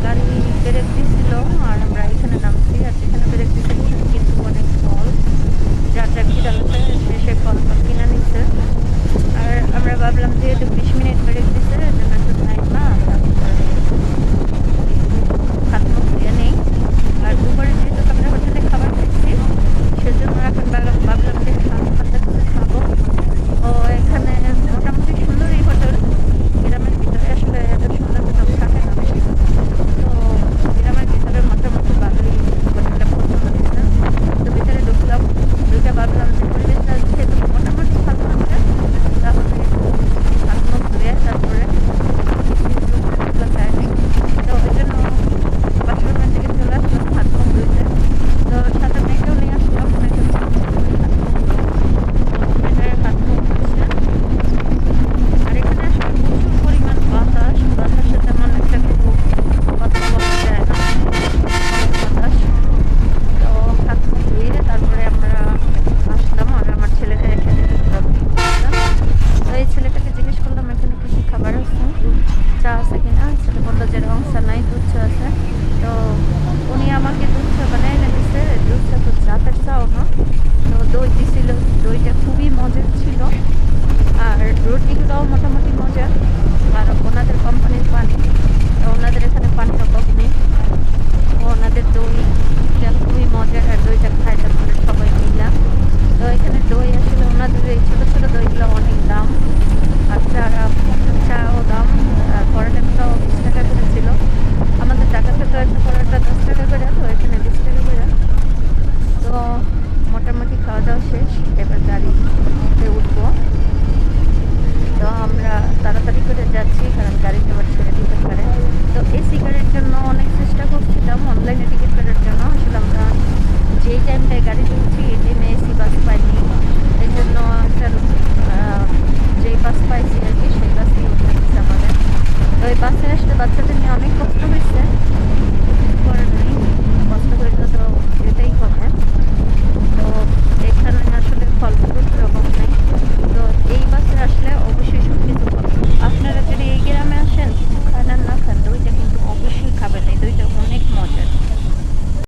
গাড়ি ব্রেক দিছিল আর আমরা এখানে নামছি। আর যেখানে ব্রেক দিছিল সেখানে কিন্তু অনেক ফল, যার যার খিদা লাগছে সে ফল কিনে নিচ্ছে। আর আমরা ভাবলাম যেহেতু 20 মিনিট ব্রেক দিচ্ছে এর জন্য একটু থাকবা, তারপরে হাত মুখ ধুয়ে নেই। আর দুপুরে যেহেতু আমরা হোটেলে খাবার খাচ্ছি সেজন্য এখন ভাবলাম যে হালকা কিছু খাবো। ও এখানে মোটামুটি সুন্দরই হোটেল, গ্রামের ভিতরে আসলে এত সুন্দর কোথাও থাকে না বেশি। তো গ্রামের ভিতরে মোটামুটি ভালোই হোটেলটা পছন্দ হয়েছে। তো ভিতরে ঢুকলাম, ঢুকে ভাবলাম যে পরিবেশটা যেহেতু মোটামুটি ভালো লাগছে তাহলে হাত মুখ ধুয়ে তারপরে যায়নি। তো ওই জন্য বাথরুমের দিকে চলে আসলাম হাত মুখ ধুইতে। তো সাথে মেয়েকেও নিয়ে আসলাম, মেয়েকে হাত মুখ ধুচ্ছে। আর এখানে আসলে প্রচুর পরিমাণ বাতাসে তেমন একটা কিছু কথা বলা যায় না, বাতাস। তো হাত মুখ ধুয়ে তারপরে আমরা আসলাম আর আমার ছেলেকে রেখে দিলাম। তো এই ছেলেটাকে জিজ্ঞেস করলাম এখানে কি কি খাবার আছে, চা আছে কিনা। ছেলে বললো যে রং চা নাই, দুধ চা আছে। তো উনি আমাকে দুধ চা বানিয়ে এনে দিচ্ছে। দুধ চা তো জাতের চাও না। তো দই দিছিল, দইটা খুবই মজার ছিল। আর রুটিগুলোও মোটামুটি মজা। আর ওনাদের কোম্পানির পানি, তো ওনাদের এখানে পানির অভাব নেই। ওনাদের দইটা খুবই মজার, আর দইটা খায় তারপরে সবাই মিলা। তো এখানে দই আসলে ওনাদের এই ছোটো ছোটো দইগুলো অনেক দাম। আর চাও দাম। আর পরোটাটাও 20 টাকা করে ছিল। আমাদের ঢাকা থেকে একটা পরোটা 10 টাকা করে, তো এখানে 20 টাকা করে। তো মোটামুটি খাওয়া দাওয়া শেষ, এবার গাড়িতে উঠবো। তো আমরা তাড়াতাড়ি করে যাচ্ছি কারণ গাড়িতে আবার ছেড়ে দিতে পারে। তো এসি গাড়ির জন্য অনেক চেষ্টা করছিলাম, অনলাইনে টিকিট কাটার জন্য। আসলে আমরা যেই টাইমটায় গাড়িতে